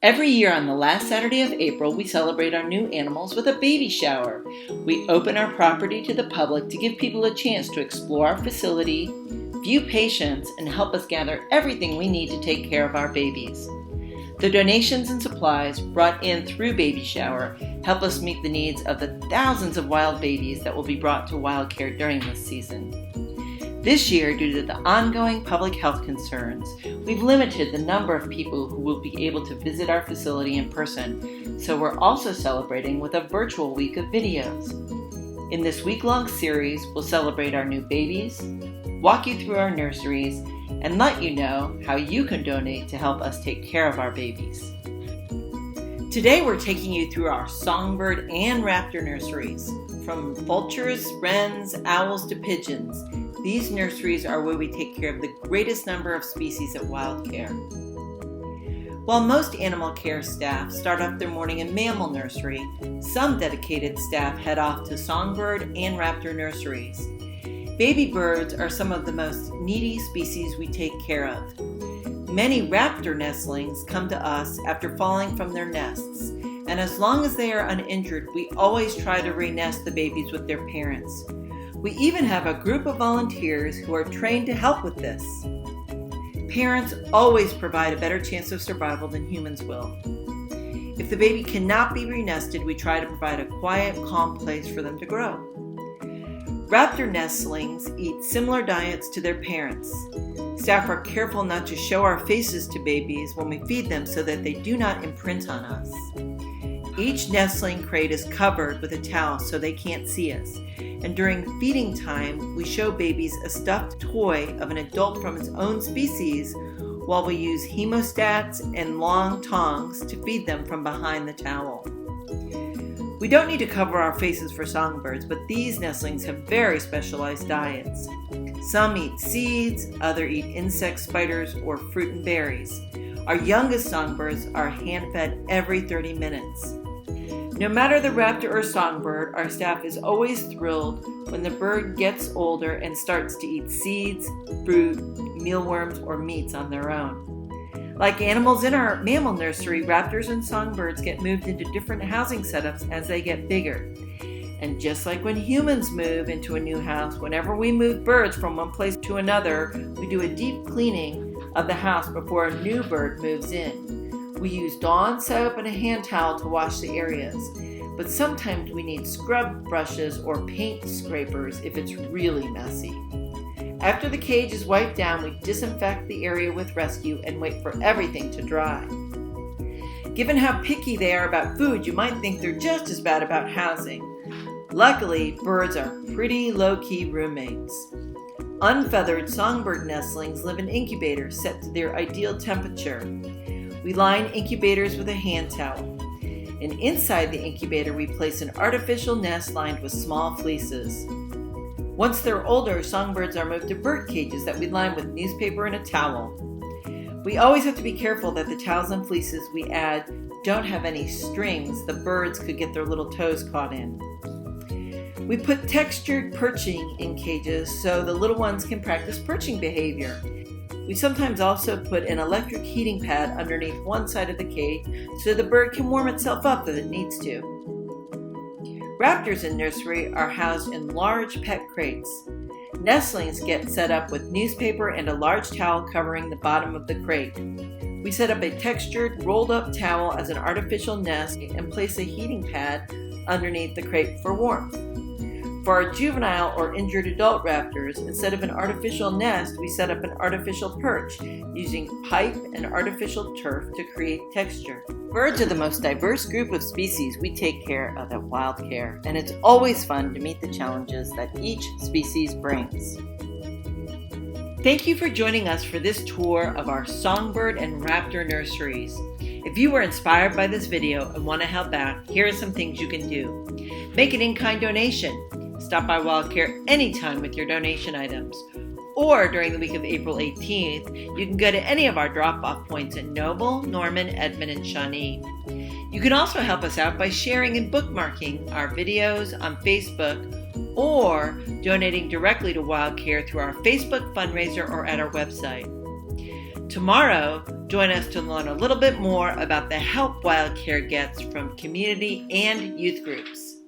Every year on the last Saturday of April, we celebrate our new animals with a baby shower. We open our property to the public to give people a chance to explore our facility, view patients, and help us gather everything we need to take care of our babies. The donations and supplies brought in through Baby Shower help us meet the needs of the thousands of wild babies that will be brought to wild care during this season. This year, due to the ongoing public health concerns, we've limited the number of people who will be able to visit our facility in person, so we're also celebrating with a virtual week of videos. In this week-long series, we'll celebrate our new babies, walk you through our nurseries, and let you know how you can donate to help us take care of our babies. Today we're taking you through our Songbird and Raptor nurseries. From vultures, wrens, owls to pigeons, these nurseries are where we take care of the greatest number of species at Wild Care. While most animal care staff start off their morning in Mammal Nursery, some dedicated staff head off to Songbird and Raptor Nurseries. Baby birds are some of the most needy species we take care of. Many raptor nestlings come to us after falling from their nests, and as long as they are uninjured, we always try to re-nest the babies with their parents. We even have a group of volunteers who are trained to help with this. Parents always provide a better chance of survival than humans will. If the baby cannot be re-nested, we try to provide a quiet, calm place for them to grow. Raptor nestlings eat similar diets to their parents. Staff are careful not to show our faces to babies when we feed them so that they do not imprint on us. Each nestling crate is covered with a towel so they can't see us. And during feeding time, we show babies a stuffed toy of an adult from its own species while we use hemostats and long tongs to feed them from behind the towel. We don't need to cover our faces for songbirds, but these nestlings have very specialized diets. Some eat seeds, others eat insects, spiders, or fruit and berries. Our youngest songbirds are hand-fed every 30 minutes. No matter the raptor or songbird, our staff is always thrilled when the bird gets older and starts to eat seeds, fruit, mealworms, or meats on their own. Like animals in our mammal nursery, raptors and songbirds get moved into different housing setups as they get bigger. And just like when humans move into a new house, whenever we move birds from one place to another, we do a deep cleaning of the house before a new bird moves in. We use Dawn soap and a hand towel to wash the areas, but sometimes we need scrub brushes or paint scrapers if it's really messy. After the cage is wiped down, we disinfect the area with Rescue and wait for everything to dry. Given how picky they are about food, you might think they're just as bad about housing. Luckily, birds are pretty low-key roommates. Unfeathered songbird nestlings live in incubators set to their ideal temperature. We line incubators with a hand towel. And inside the incubator, we place an artificial nest lined with small fleeces. Once they're older, songbirds are moved to bird cages that we line with newspaper and a towel. We always have to be careful that the towels and fleeces we add don't have any strings the birds could get their little toes caught in. We put textured perching in cages so the little ones can practice perching behavior. We sometimes also put an electric heating pad underneath one side of the cage so the bird can warm itself up if it needs to. Raptors in nursery are housed in large pet crates. Nestlings get set up with newspaper and a large towel covering the bottom of the crate. We set up a textured, rolled-up towel as an artificial nest and place a heating pad underneath the crate for warmth. For our juvenile or injured adult raptors, instead of an artificial nest, we set up an artificial perch using pipe and artificial turf to create texture. Birds are the most diverse group of species we take care of at Wild Care, and it's always fun to meet the challenges that each species brings. Thank you for joining us for this tour of our Songbird and Raptor nurseries. If you were inspired by this video and want to help out, here are some things you can do. Make an in-kind donation. Stop by Wild Care anytime with your donation items. Or during the week of April 18th, you can go to any of our drop-off points in Noble, Norman, Edmond, and Shawnee. You can also help us out by sharing and bookmarking our videos on Facebook or donating directly to Wild Care through our Facebook fundraiser or at our website. Tomorrow, join us to learn a little bit more about the help wildcare gets from community and youth groups.